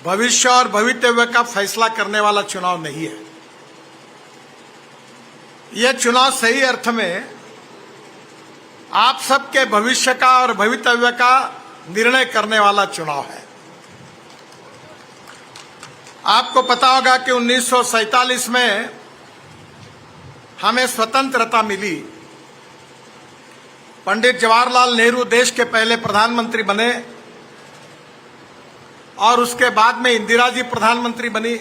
भविष्य और भवितव्य का फैसला करने वाला चुनाव नहीं है। यह चुनाव सही अर्थ में आप सबके भविष्य का और भवितव्य का निर्णय करने वाला चुनाव है। आपको पता होगा कि 1947 में हमें स्वतंत्रता मिली। पंडित जवाहरलाल नेहरू देश के पहले प्रधानमंत्री बने और उसके बाद में इंदिरा जी प्रधानमंत्री बनी,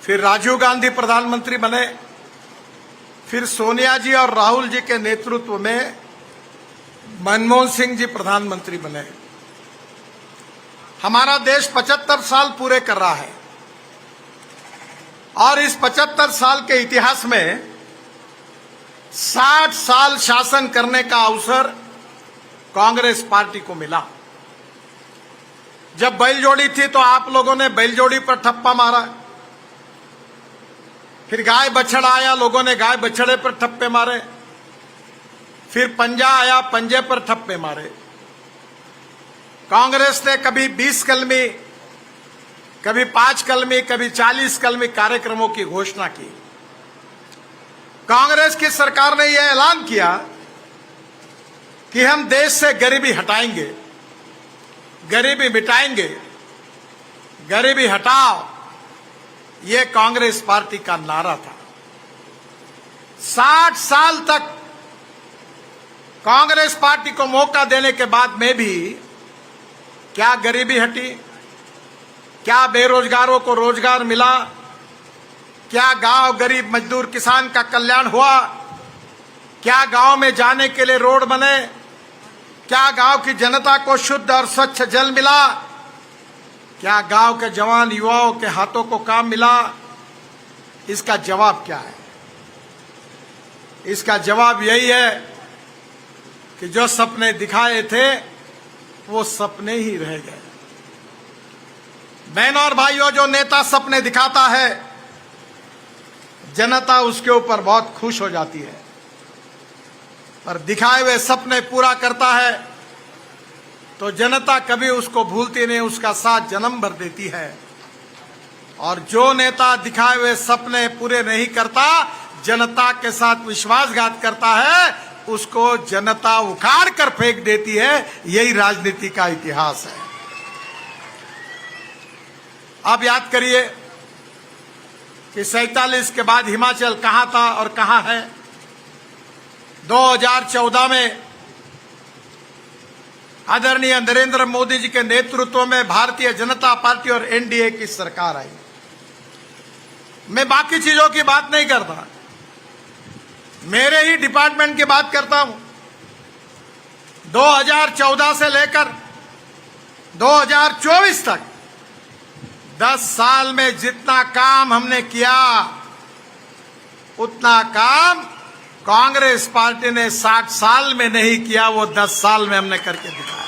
फिर राजीव गांधी प्रधानमंत्री बने, फिर सोनिया जी और राहुल जी के नेतृत्व में मनमोहन सिंह जी प्रधानमंत्री बने। हमारा देश 75 साल पूरे कर रहा है और इस 75 साल के इतिहास में 60 साल शासन करने का अवसर कांग्रेस पार्टी को मिला। जब बैलजोड़ी थी तो आप लोगों ने बैलजोड़ी पर ठप्पा मारा, फिर गाय बछड़ा आया, लोगों ने गाय बछड़े पर ठप्पे मारे, फिर पंजा आया, पंजे पर ठप्पे मारे। कांग्रेस ने कभी 20 कलमी, कभी 5 कलमी, कभी 40 कलमी कार्यक्रमों की घोषणा की। कांग्रेस की सरकार ने यह ऐलान किया कि हम देश से गरीबी हटाएंगे, गरीबी मिटाएंगे, गरीबी हटाओ, ये कांग्रेस पार्टी का नारा था। 60 साल तक कांग्रेस पार्टी को मौका देने के बाद में भी क्या गरीबी हटी? क्या बेरोजगारों को रोजगार मिला? क्या गांव गरीब मजदूर किसान का कल्याण हुआ? क्या गांव में जाने के लिए रोड बने? क्या गांव की जनता को शुद्ध और स्वच्छ जल मिला? क्या गांव के जवान युवाओं के हाथों को काम मिला? इसका जवाब क्या है? इसका जवाब यही है कि जो सपने दिखाए थे वो सपने ही रह गए। बहनों और भाइयों, जो नेता सपने दिखाता है जनता उसके ऊपर बहुत खुश हो जाती है, पर दिखाए हुए सपने पूरा करता है तो जनता कभी उसको भूलती नहीं, उसका साथ जन्म भर देती है। और जो नेता दिखाए हुए सपने पूरे नहीं करता, जनता के साथ विश्वासघात करता है, उसको जनता उखाड़ कर फेंक देती है। यही राजनीति का इतिहास है। आप याद करिए कि 47 के बाद हिमाचल कहां था और कहां है। 2014 में आदरणीय नरेंद्र मोदी जी के नेतृत्व में भारतीय जनता पार्टी और एनडीए की सरकार आई। मैं बाकी चीजों की बात नहीं करता, मेरे ही डिपार्टमेंट की बात करता हूं। 2014 से लेकर 2024 तक 10 साल में जितना काम हमने किया, उतना काम कांग्रेस पार्टी ने 60 साल में नहीं किया, वो 10 साल में हमने करके दिखाया।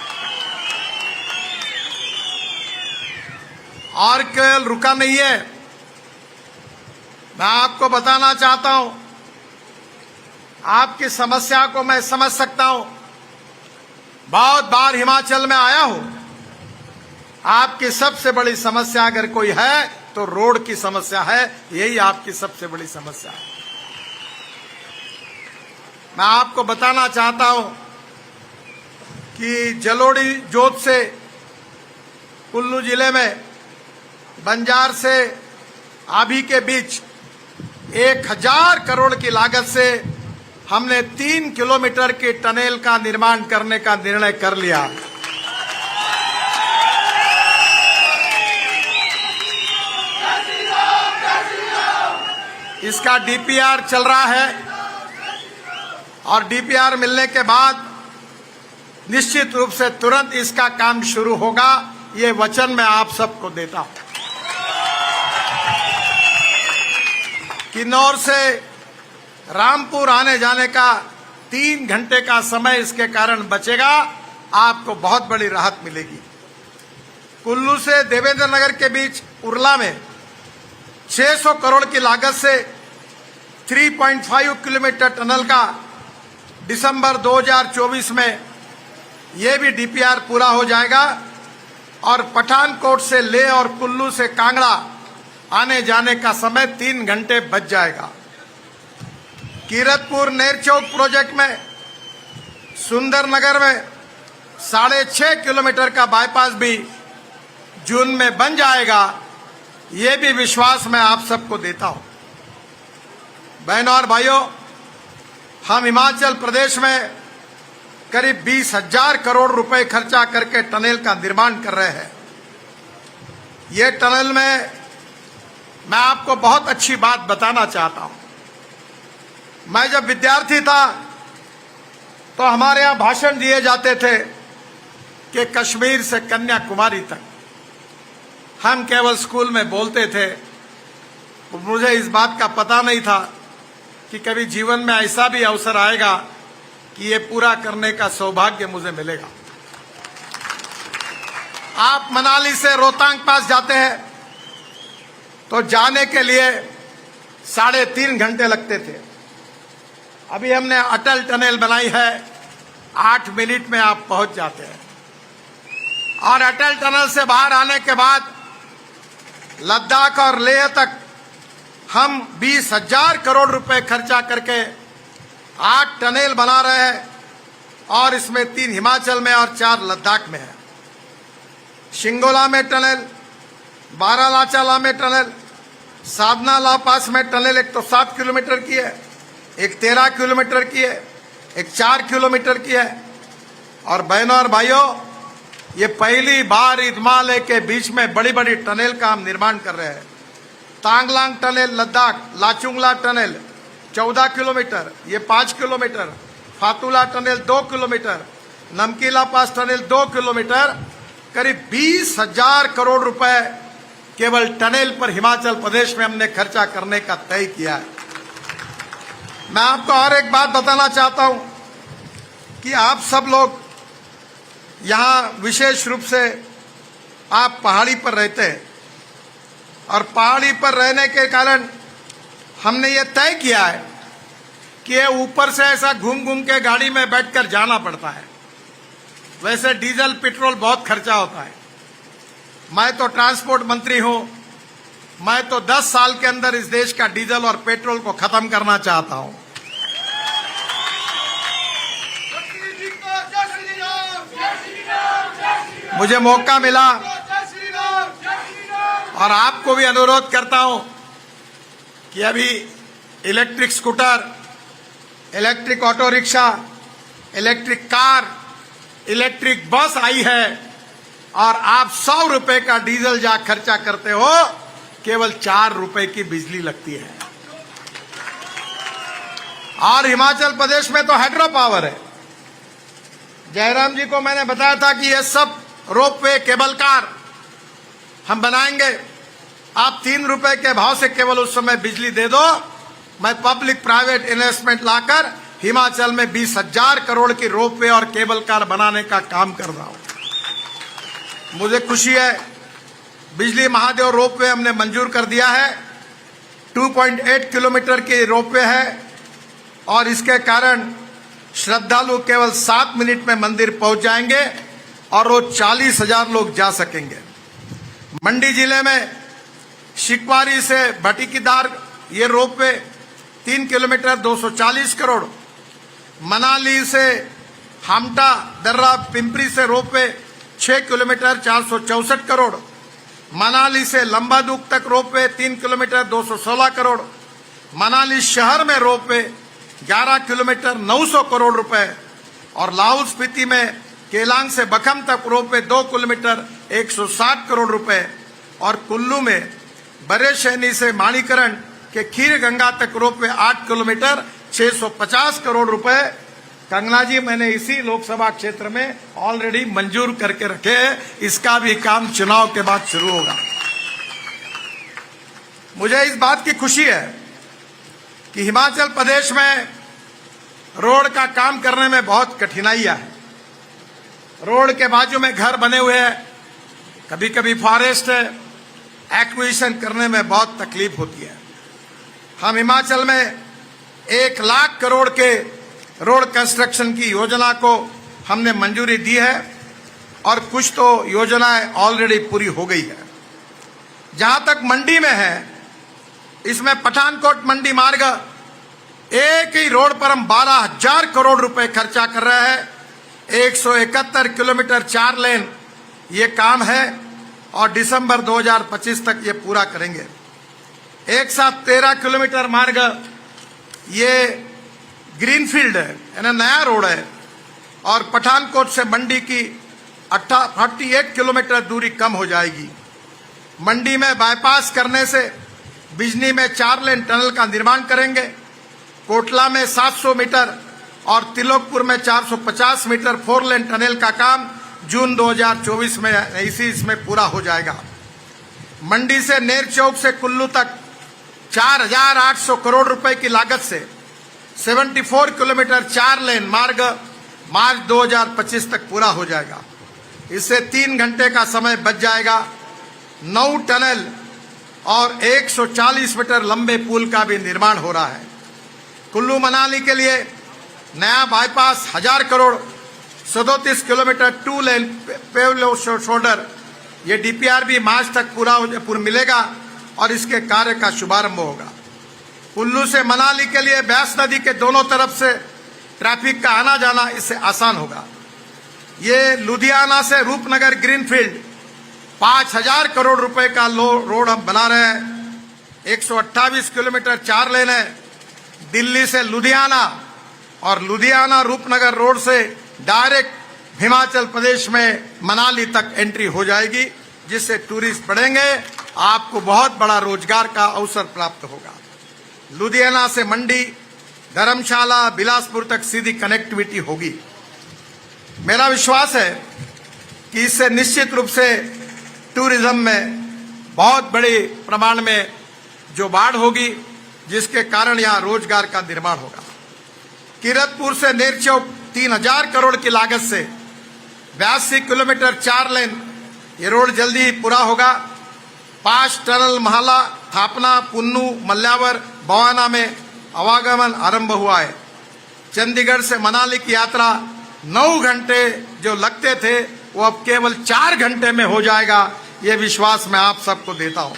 और केवल रुका नहीं है, मैं आपको बताना चाहता हूं, आपकी समस्या को मैं समझ सकता हूं। बहुत बार हिमाचल में आया हूं। आपकी सबसे बड़ी समस्या अगर कोई है तो रोड की समस्या है, यही आपकी सबसे बड़ी समस्या है। मैं आपको बताना चाहता हूं कि जलोड़ी जोत से कुल्लू जिले में बंजार से आभी के बीच 1000 करोड़ की लागत से हमने 3 किलोमीटर के टनल का निर्माण करने का निर्णय कर लिया। इसका डीपीआर चल रहा है और डीपीआर मिलने के बाद निश्चित रूप से तुरंत इसका काम शुरू होगा। ये वचन मैं आप सबको देता हूं। किन्नौर से रामपुर आने जाने का 3 घंटे का समय इसके कारण बचेगा, आपको बहुत बड़ी राहत मिलेगी। कुल्लू से देवेंद्र नगर के बीच उरला में 600 करोड़ की लागत से 3.5 किलोमीटर टनल का दिसंबर 2024 में यह भी डीपीआर पूरा हो जाएगा और पठानकोट से लेह और कुल्लू से कांगड़ा आने जाने का समय 3 घंटे बच जाएगा। कीरतपुर नेरचौक प्रोजेक्ट में सुंदरनगर में 6.5 किलोमीटर का बाईपास भी जून में बन जाएगा। ये भी विश्वास मैं आप सबको देता हूं। बहनों और भाइयों, हम हिमाचल प्रदेश में करीब 20,000 करोड़ रुपए खर्चा करके टनल का निर्माण कर रहे हैं। ये टनल में मैं आपको बहुत अच्छी बात बताना चाहता हूं। मैं जब विद्यार्थी था तो हमारे यहां भाषण दिए जाते थे कि कश्मीर से कन्याकुमारी तक। हम केवल स्कूल में बोलते थे। मुझे इस बात का पता नहीं था कि कभी जीवन में ऐसा भी अवसर आएगा कि ये पूरा करने का सौभाग्य मुझे मिलेगा। आप मनाली से रोहतांग पास जाते हैं तो जाने के लिए 3.5 घंटे लगते थे। अभी हमने अटल टनल बनाई है, 8 मिनट में आप पहुंच जाते हैं। और अटल टनल से बाहर आने के बाद लद्दाख और लेह तक हम 20,000 करोड़ रुपए खर्चा करके 8 टनल बना रहे हैं और इसमें 3 हिमाचल में और 4 लद्दाख में है। शिंगोला में टनल, बारालाचाला में टनल, साधना ला पास में टनल। एक तो 7 किलोमीटर की है, एक 13 किलोमीटर की है, एक 4 किलोमीटर की है। और बहनों और भाइयों, ये पहली बार हिमालय के बीच में बड़ी बड़ी टनल का हम निर्माण कर रहे हैं। Tanglang tunnel Ladakh, Lachung La tunnel 14 kilometre, ये 5 किलोमीटर, फातुला टनल 2 किलोमीटर, नमकीला पास टनल 2 किलोमीटर। करीब 20,000 करोड़ रुपए केवल टनल पर हिमाचल प्रदेश में हमने खर्चा करने का तय किया है। मैं आपको और एक बात बताना चाहता हूं कि आप सब लोग यहां विशेष रूप से आप पहाड़ी पर रहते हैं और पहाड़ी पर रहने के कारण हमने ये तय किया है कि ये ऊपर से ऐसा घूम घूम के गाड़ी में बैठकर जाना पड़ता है। वैसे डीजल पेट्रोल बहुत खर्चा होता है। मैं तो ट्रांसपोर्ट मंत्री हूं। मैं तो 10 साल के अंदर इस देश का डीजल और पेट्रोल को खत्म करना चाहता हूं। मुझे मौका मिला और आपको भी अनुरोध करता हूं कि अभी electric scooter, electric auto rickshaw, electric car, electric bus आई है और आप 100 रुपए का डीजल जा खर्चा करते हो, केवल 4 रुपए की बिजली लगती है। और हिमाचल प्रदेश में तो हाइड्रो पावर है। जयराम जी को मैंने बताया था कि ये सब रोपवे, केबल कार हम बनाएंगे। आप 3 रुपए के भाव से केवल उस समय बिजली दे दो। मैं पब्लिक प्राइवेट इन्वेस्टमेंट लाकर हिमाचल में 20,000 करोड़ की रोपवे और केबल कार बनाने का काम कर रहा हूं। मुझे खुशी है, बिजली महादेव रोपवे हमने मंजूर कर दिया है। 2.8 किलोमीटर की रोपवे है और इसके कारण श्रद्धालु केवल 7 मिनट में मंदिर पहुंच जाएंगे और रोज 40,000 लोग जा सकेंगे। मंडी जिले में शिकवारी से भटिकीदार ये रोपवे 3 किलोमीटर 240 करोड़। मनाली से हामटा दर्रा पिंपरी से रोपवे 6 किलोमीटर 464 करोड़। मनाली से लंबादुग तक रोपवे 3 किलोमीटर 216 करोड़। मनाली शहर में रोपवे 11 किलोमीटर 900 करोड़ रुपए। और लाहौल स्पीति में केलांग से बखम तक रोपवे 2 किलोमीटर 160 करोड़ रुपए। और कुल्लू में बरेशैनी से माणिकरण के खीर गंगा तक रोपवे 8 किलोमीटर 650 करोड़ रुपए। कंगना जी, मैंने इसी लोकसभा क्षेत्र में ऑलरेडी मंजूर करके रखे हैं। इसका भी काम चुनाव के बाद शुरू होगा। मुझे इस बात की खुशी है कि हिमाचल प्रदेश में रोड का काम करने में बहुत कठिनाइयां हैं। रोड के बाजू में घर बने हुए हैं, कभी कभी फॉरेस्ट है, एक्विजिशन करने में बहुत तकलीफ होती है। हम हिमाचल में 1 लाख करोड़ के रोड कंस्ट्रक्शन की योजना को हमने मंजूरी दी है और कुछ तो योजनाएं ऑलरेडी पूरी हो गई है। जहां तक मंडी में है, इसमें पठानकोट मंडी मार्ग एक ही रोड पर हम 12,000 करोड़ रुपए खर्चा कर रहे हैं। 171 किलोमीटर 4 लेन ये काम है और दिसंबर 2025 तक ये पूरा करेंगे। एक साथ 13 किलोमीटर मार्ग ये ग्रीनफील्ड है, यानी नया रोड है, और पठानकोट से मंडी की 48 किलोमीटर दूरी कम हो जाएगी। मंडी में बाईपास करने से बिजनी में 4 लेन टनल का निर्माण करेंगे। कोटला में 700 मीटर और तिलोकपुर में 450 मीटर 4 लेन टनल का काम जून 2024 में इसमें पूरा हो जाएगा। मंडी से नेर चौक से कुल्लू तक 4,800 करोड़ रुपए की लागत से 74 किलोमीटर 4 लेन मार्ग मार्च 2025 तक पूरा हो जाएगा। इससे 3 घंटे का समय बच जाएगा। 9 टनल और 140 मीटर लंबे पुल का भी निर्माण हो रहा है। कुल्लू मनाली के लिए नया बाईपास 1000 करोड़ 37 किलोमीटर 2 लेन पेव शोल्डर ये डीपीआर भी मार्च तक पूरा मिलेगा और इसके कार्य का शुभारंभ होगा। कुल्लू से मनाली के लिए ब्यास नदी के दोनों तरफ से ट्रैफिक का आना जाना इससे आसान होगा। ये लुधियाना से रूपनगर ग्रीनफील्ड 5,000 करोड़ रुपए का रोड हम बना रहे हैं। 128 किलोमीटर 4 लेन है। दिल्ली से लुधियाना और लुधियाना रूपनगर रोड से डायरेक्ट हिमाचल प्रदेश में मनाली तक एंट्री हो जाएगी, जिससे टूरिस्ट बढ़ेंगे। आपको बहुत बड़ा रोजगार का अवसर प्राप्त होगा। लुधियाना से मंडी, धर्मशाला, बिलासपुर तक सीधी कनेक्टिविटी होगी। मेरा विश्वास है कि इससे निश्चित रूप से टूरिज्म में बहुत बड़े प्रमाण में जो बाढ़ होगी, जिसके कारण यहाँ रोजगार का निर्माण होगा। कीरतपुर से नेरचौक 3,000 करोड़ की लागत से 82 किलोमीटर 4 लेन ये रोड जल्दी पूरा होगा। 5 टनल महला, थापना, पुन्नू, मल्यावर, बवाना में आवागमन आरंभ हुआ है। चंडीगढ़ से मनाली की यात्रा 9 घंटे जो लगते थे वो अब केवल 4 घंटे में हो जाएगा। ये विश्वास मैं आप सबको देता हूं।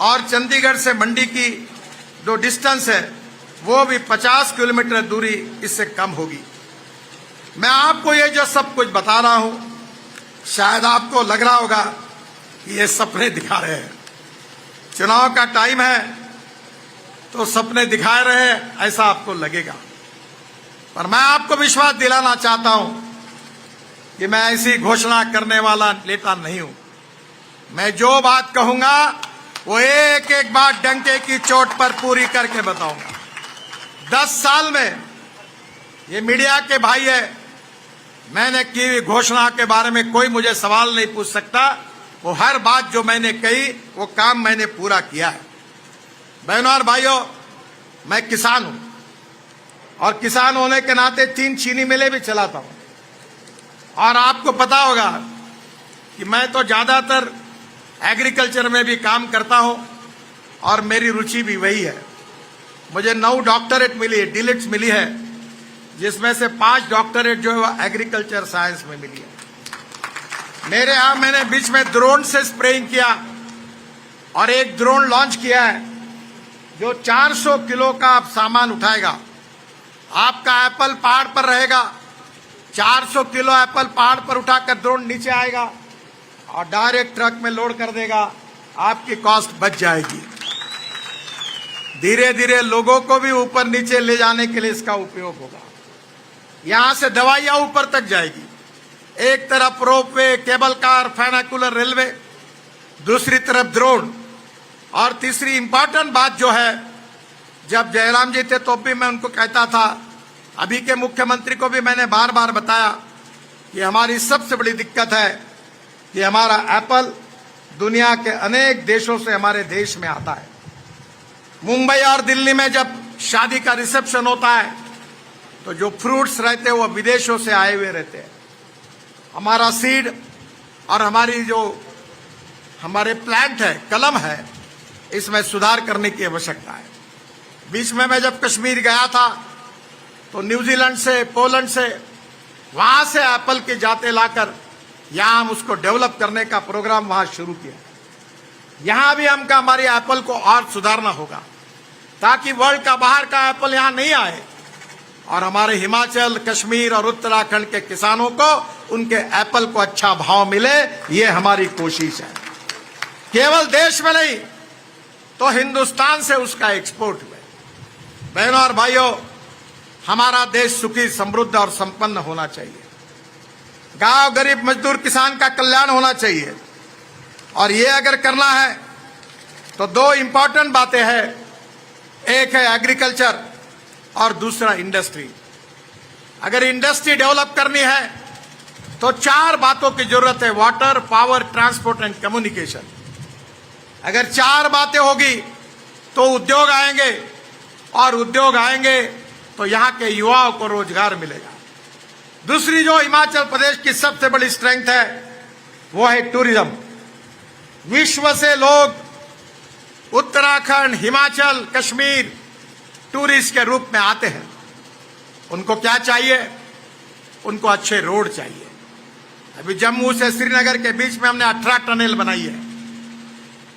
और चंडीगढ़ से मंडी की जो डिस्टेंस है वो भी 50 किलोमीटर दूरी इससे कम होगी। मैं आपको ये जो सब कुछ बता रहा हूं, शायद आपको लग रहा होगा कि ये सपने दिखा रहे हैं। चुनाव का टाइम है तो सपने दिखा रहे हैं, ऐसा आपको लगेगा। पर मैं आपको विश्वास दिलाना चाहता हूं कि मैं ऐसी घोषणा करने वाला नेता नहीं हूं। मैं जो बात कहूंगा वो एक एक बात डंके की चोट पर पूरी करके बताऊंगा। 10 साल में ये मीडिया के भाई है, मैंने की घोषणा के बारे में कोई मुझे सवाल नहीं पूछ सकता। वो हर बात जो मैंने कही वो काम मैंने पूरा किया है। बहनों और भाइयों, मैं किसान हूं और किसान होने के नाते 3 चीनी मिलें भी चलाता हूं। और आपको पता होगा कि मैं तो ज्यादातर एग्रीकल्चर में भी काम करता हूं और मेरी रुचि भी वही है। मुझे 9 डॉक्टरेट मिली है, डीलिट्स मिली है, जिसमें से 5 डॉक्टरेट जो है वो एग्रीकल्चर साइंस में मिली है। मेरे यहां मैंने बीच में ड्रोन से स्प्रेइंग किया और एक ड्रोन लॉन्च किया है जो 400 किलो का सामान उठाएगा। आपका एप्पल पहाड़ पर रहेगा, 400 किलो एप्पल पहाड़ पर उठाकर ड्रोन नीचे आएगा और डायरेक्ट ट्रक में लोड कर देगा। आपकी कॉस्ट बच जाएगी। धीरे धीरे लोगों को भी ऊपर नीचे ले जाने के लिए इसका उपयोग होगा। यहां से दवाइयां ऊपर तक जाएगी। एक तरफ ropeway, cable car, funicular railway, दूसरी तरफ ड्रोन। और तीसरी इंपॉर्टेंट बात जो है, जब जयराम जी थे तो भी मैं उनको कहता था, अभी के मुख्यमंत्री को भी मैंने बार बार बताया कि हमारी सबसे बड़ी दिक्कत है कि हमारा एप्पल दुनिया के अनेक देशों से हमारे देश में आता है। मुंबई और दिल्ली में जब शादी का रिसेप्शन होता है तो जो फ्रूट्स रहते हैं वो विदेशों से आए हुए रहते हैं। हमारा सीड और हमारी जो हमारे प्लांट है, कलम है, इसमें सुधार करने की आवश्यकता है। बीच में मैं जब कश्मीर गया था तो न्यूजीलैंड से, पोलैंड से, वहां से एप्पल के जाते लाकर यहां हम उसको डेवलप करने का प्रोग्राम वहां शुरू किया। यहां भी हमको हमारी एप्पल को और सुधारना होगा ताकि वर्ल्ड का बाहर का एप्पल यहां नहीं आए और हमारे हिमाचल, कश्मीर और उत्तराखंड के किसानों को उनके एप्पल को अच्छा भाव मिले। ये हमारी कोशिश है। केवल देश में नहीं तो हिंदुस्तान से उसका एक्सपोर्ट हुए। बहनों और भाइयों, हमारा देश सुखी, समृद्ध और संपन्न होना चाहिए। गांव, गरीब, मजदूर, किसान का कल्याण होना चाहिए। और ये अगर करना है तो दो इंपॉर्टेंट बातें हैं। एक है एग्रीकल्चर और दूसरा इंडस्ट्री। अगर इंडस्ट्री डेवलप करनी है तो चार बातों की जरूरत है: water, power, transport and communication. अगर चार बातें होगी तो उद्योग आएंगे, और उद्योग आएंगे तो यहां के युवाओं को रोजगार मिलेगा। दूसरी जो हिमाचल प्रदेश की सबसे बड़ी स्ट्रेंथ है वो है टूरिज्म। विश्व से लोग उत्तराखंड, हिमाचल, कश्मीर टूरिस्ट के रूप में आते हैं। उनको क्या चाहिए? उनको अच्छे रोड चाहिए। अभी जम्मू से श्रीनगर के बीच में हमने 18 टनल बनाई है।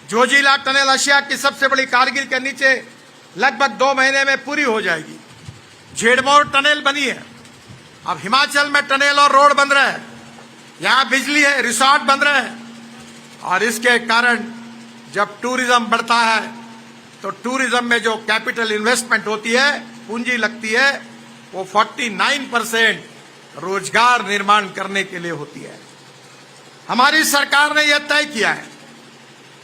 जोजिला टनल एशिया की सबसे बड़ी कारगिल के नीचे लगभग 2 महीने में पूरी हो जाएगी। झेड़मोर टनल बनी है। अब हिमाचल में टनल और रोड बन रहे हैं, यहां बिजली है, रिसोर्ट बन रहे हैं। और इसके कारण जब टूरिज्म बढ़ता है तो टूरिज्म में जो कैपिटल इन्वेस्टमेंट होती है, पूंजी लगती है, वो 49% रोजगार निर्माण करने के लिए होती है। हमारी सरकार ने यह तय किया है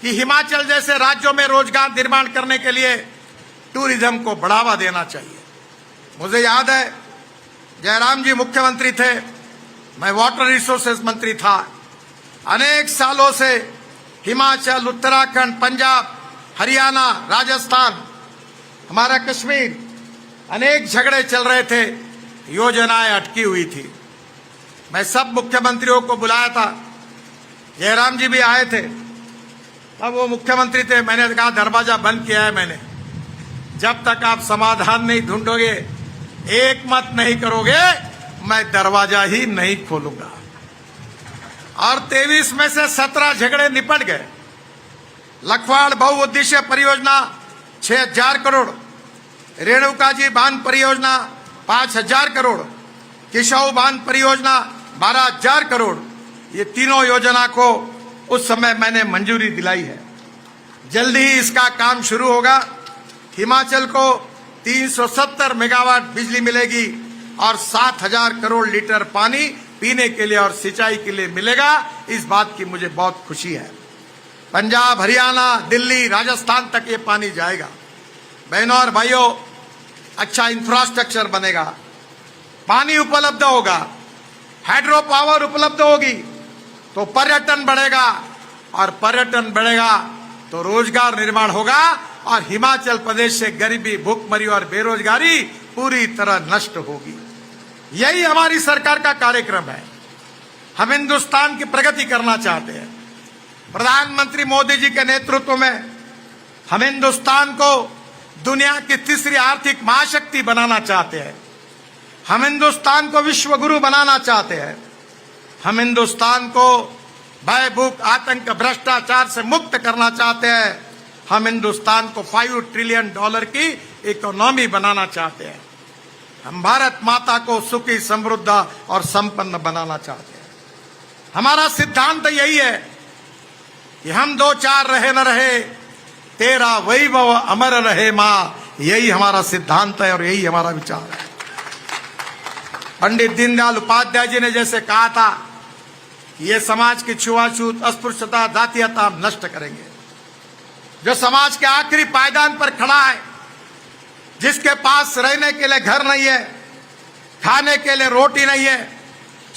कि हिमाचल जैसे राज्यों में रोजगार निर्माण करने के लिए टूरिज्म को बढ़ावा देना चाहिए। मुझे याद है जयराम जी मुख्यमंत्री थे, मैं वाटर रिसोर्सेज मंत्री था। अनेक सालों से हिमाचल, उत्तराखंड, पंजाब, हरियाणा, राजस्थान, हमारा कश्मीर, अनेक झगड़े चल रहे थे, योजनाएं अटकी हुई थी। मैं सब मुख्यमंत्रियों को बुलाया था, जयराम जी भी आए थे। तब वो मुख्यमंत्री थे, मैंने कहा दरवाजा बंद किया है मैंने, जब तक आप समाधान नहीं ढूंढोगे, एक मत नहीं करोगे, मैं दरवाजा ही नहीं खोलूंगा। और 23 में से 17 झगड़े निपट गए। लखवाड़ बहुउद्देश्य परियोजना 6000 करोड़, रेणुका जी बांध परियोजना 5000 करोड़, किशौ बांध परियोजना 12000 करोड़, ये तीनों योजना को उस समय मैंने मंजूरी दिलाई है। जल्दी ही इसका काम शुरू होगा। हिमाचल को 370 मेगावाट बिजली मिलेगी और 7000 करोड़ लीटर पानी पीने के लिए और सिंचाई के लिए मिलेगा। इस बात की मुझे बहुत खुशी है। पंजाब, हरियाणा, दिल्ली, राजस्थान तक ये पानी जाएगा। बहनों और भाइयों, अच्छा इंफ्रास्ट्रक्चर बनेगा, पानी उपलब्ध होगा, हाइड्रो पावर उपलब्ध होगी तो पर्यटन बढ़ेगा, और पर्यटन बढ़ेगा तो रोजगार निर्माण होगा, और हिमाचल प्रदेश से गरीबी, भूखमरी और बेरोजगारी पूरी तरह नष्ट होगी। यही हमारी सरकार का कार्यक्रम है। हम हिंदुस्तान की प्रगति करना चाहते हैं। प्रधानमंत्री मोदी जी के नेतृत्व में हम हिंदुस्तान को दुनिया की तीसरी आर्थिक महाशक्ति बनाना चाहते हैं। हम हिंदुस्तान को विश्व गुरु बनाना चाहते हैं। हम हिंदुस्तान को भय, भूख, आतंक, भ्रष्टाचार से मुक्त करना चाहते हैं। हम हिंदुस्तान को $5 ट्रिलियन की इकोनॉमी बनाना चाहते हैं। हम भारत माता को सुखी, समृद्ध और संपन्न बनाना चाहते हैं। हमारा सिद्धांत यही है कि हम 2-4 रहे न रहे, तेरा वैभव अमर रहे माँ। यही हमारा सिद्धांत है और यही हमारा विचार है। पंडित दीनदयाल उपाध्याय जी ने जैसे कहा था कि ये समाज की छुआछूत, अस्पृश्यता, जातीयता हम नष्ट करेंगे। जो समाज के आखिरी पायदान पर खड़ा है, जिसके पास रहने के लिए घर नहीं है, खाने के लिए रोटी नहीं है,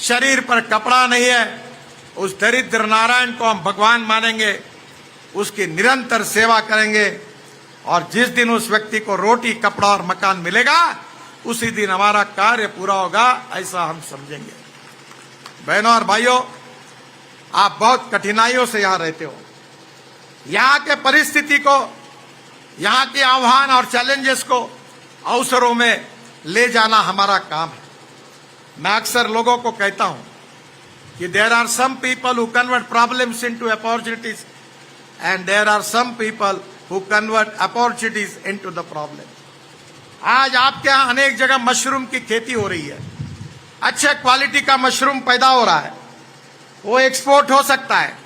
शरीर पर कपड़ा नहीं है, उस दरिद्र नारायण को हम भगवान मानेंगे, उसकी निरंतर सेवा करेंगे। और जिस दिन उस व्यक्ति को रोटी, कपड़ा और मकान मिलेगा, उसी दिन हमारा कार्य पूरा होगा, ऐसा हम समझेंगे। बहनों और भाइयों, आप बहुत कठिनाइयों से यहां रहते हो। यहां के परिस्थिति को, यहां के आह्वान और चैलेंजेस को अवसरों में ले जाना हमारा काम है। मैं अक्सर लोगों को कहता हूं कि there are some people who convert problems into opportunities and there are some people who convert opportunities into the problem. आज आपके यहाँ अनेक जगह मशरूम की खेती हो रही है, अच्छे क्वालिटी का मशरूम पैदा हो रहा है, वो एक्सपोर्ट हो सकता है,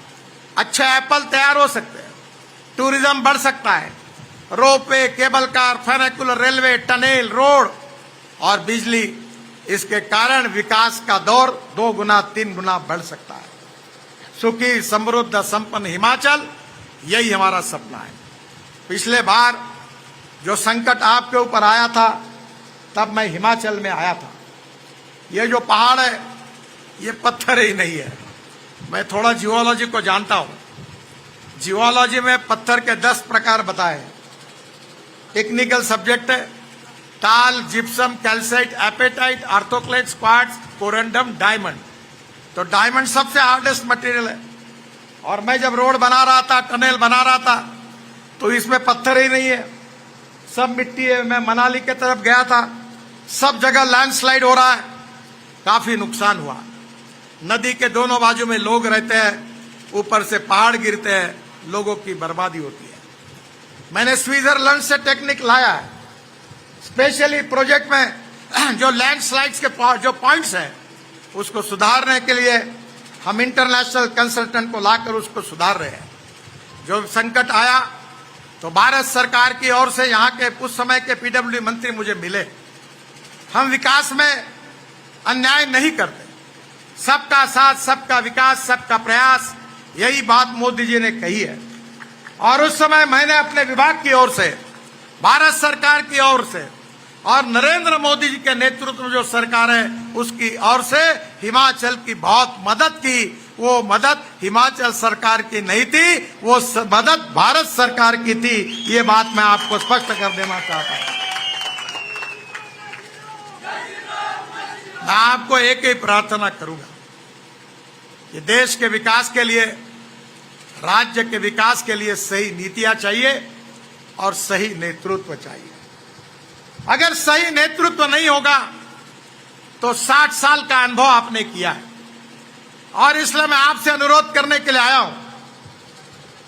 अच्छे एप्पल तैयार हो सकते हैं, टूरिज्म बढ़ सकता है, ropeway, cable car, funicular railway, tunnel, road और बिजली, इसके कारण विकास का दौर 2 गुना 3 गुना बढ़ सकता है। सुखी, समृद्ध, संपन्न हिमाचल, यही हमारा सपना है। पिछले बार जो संकट आपके ऊपर आया था, तब मैं हिमाचल में आया था। ये जो पहाड़ है, ये पत्थर ही नहीं है। मैं थोड़ा जियोलॉजी को जानता हूं। जियोलॉजी में पत्थर के 10 प्रकार बताए हैं। टेक्निकल सब्जेक्ट है, talc, gypsum, calcite, apatite, orthoclase, quartz, corundum, diamond. तो डायमंड सबसे हार्डेस्ट मटेरियल है। और मैं जब रोड बना रहा था, टनल बना रहा था, तो इसमें पत्थर ही नहीं है, सब मिट्टी है। मैं मनाली के तरफ गया था, सब जगह लैंडस्लाइड हो रहा है, काफी नुकसान हुआ। नदी के दोनों बाजू में लोग रहते हैं, ऊपर से पहाड़ गिरते हैं, लोगों की बर्बादी होती है। मैंने स्विट्जरलैंड से टेक्निक लाया है, स्पेशली प्रोजेक्ट में जो लैंडस्लाइड्स के जो पॉइंट्स हैं, उसको सुधारने के लिए हम इंटरनेशनल कंसल्टेंट को लाकर उसको सुधार रहे हैं। जो संकट आया तो भारत सरकार की ओर से यहाँ के उस समय के पीडब्ल्यूडी मंत्री मुझे मिले। हम विकास में अन्याय नहीं करते, सबका साथ, सबका विकास, सबका प्रयास, यही बात मोदी जी ने कही है। और उस समय मैंने अपने विभाग की ओर से, भारत सरकार की ओर से और नरेंद्र मोदी जी के नेतृत्व में जो सरकार है उसकी ओर से हिमाचल की बहुत मदद की। वो मदद हिमाचल सरकार की नहीं थी, वो मदद भारत सरकार की थी। ये बात मैं आपको स्पष्ट कर देना चाहता हूं। मैं आपको एक ही प्रार्थना करूंगा कि देश के विकास के लिए, राज्य के विकास के लिए सही नीतियां चाहिए और सही नेतृत्व चाहिए। अगर सही नेतृत्व नहीं होगा तो 60 साल का अनुभव आपने किया है। और इसलिए मैं आपसे अनुरोध करने के लिए आया हूं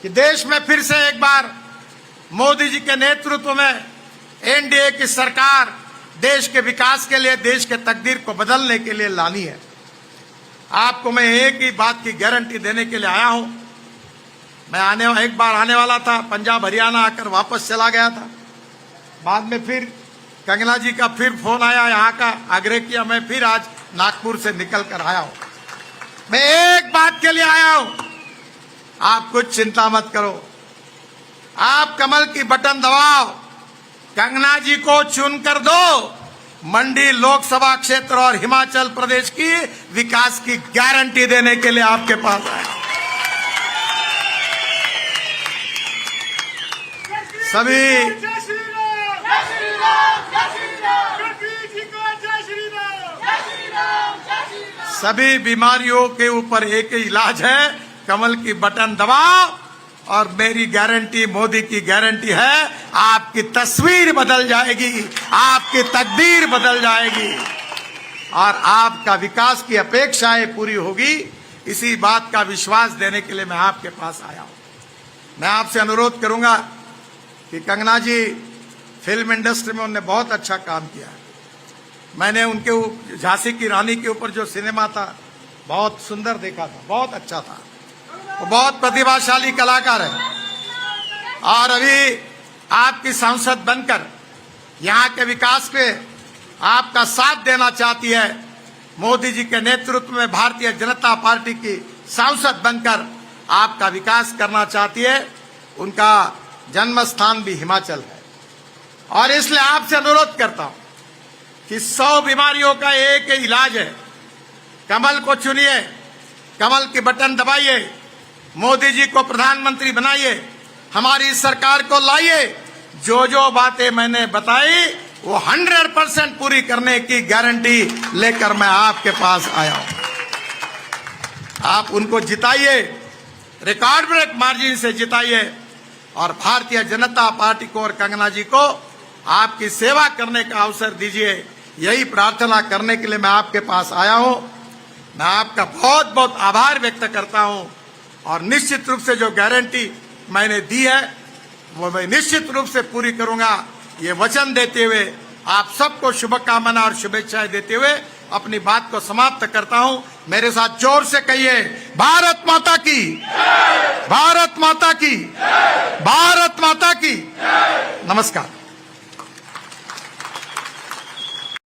कि देश में फिर से एक बार मोदी जी के नेतृत्व में एनडीए की सरकार देश के विकास के लिए, देश के तकदीर को बदलने के लिए लानी है। आपको मैं एक ही बात की गारंटी देने के लिए आया हूं। मैं एक बार आने वाला था, पंजाब हरियाणा आकर वापस चला गया था। बाद में फिर कंगना जी का फिर फोन आया, यहाँ का आग्रह किया, मैं फिर आज नागपुर से निकल कर आया हूं। मैं एक बात के लिए आया हूं, आप कुछ चिंता मत करो, आप कमल की बटन दबाओ, कंगना जी को चुनकर दो। मंडी लोकसभा क्षेत्र और हिमाचल प्रदेश की विकास की गारंटी देने के लिए आपके पास आया। सभी सभी बीमारियों के ऊपर एक ही इलाज है, कमल की बटन दबाओ। और मेरी गारंटी, मोदी की गारंटी है, आपकी तस्वीर बदल जाएगी, आपकी तकदीर बदल जाएगी और आपका विकास की अपेक्षाएं पूरी होगी। इसी बात का विश्वास देने के लिए मैं आपके पास आया हूं। मैं आपसे अनुरोध करूंगा कि कंगना जी फिल्म इंडस्ट्री में उन्होंने बहुत अच्छा काम किया है। मैंने उनके झांसी की रानी के ऊपर जो सिनेमा था, बहुत सुंदर देखा था, बहुत अच्छा था। वो बहुत प्रतिभाशाली कलाकार है और अभी आपकी सांसद बनकर यहाँ के विकास पे आपका साथ देना चाहती है। मोदी जी के नेतृत्व में भारतीय जनता पार्टी की सांसद बनकर आपका विकास करना चाहती है। उनका जन्म स्थान भी हिमाचल है और इसलिए आपसे अनुरोध करता हूं कि 100 बीमारियों का एक ही इलाज है। कमल को चुनिए, कमल की बटन दबाइए, मोदी जी को प्रधानमंत्री बनाइए, हमारी सरकार को लाइए। जो जो बातें मैंने बताई वो 100% पूरी करने की गारंटी लेकर मैं आपके पास आया हूं। आप उनको जिताइए, रिकॉर्ड ब्रेक मार्जिन से जिताइए और भारतीय जनता पार्टी को और कंगना जी को आपकी सेवा करने का अवसर दीजिए। यही प्रार्थना करने के लिए मैं आपके पास आया हूं। मैं आपका बहुत बहुत आभार व्यक्त करता हूं और निश्चित रूप से जो गारंटी मैंने दी है वो मैं निश्चित रूप से पूरी करूंगा। ये वचन देते हुए आप सबको शुभकामना और शुभेच्छाएं देते हुए अपनी बात को समाप्त करता हूं। मेरे साथ जोर से कहिए, भारत माता की, भारत माता की, भारत माता की। नमस्कार।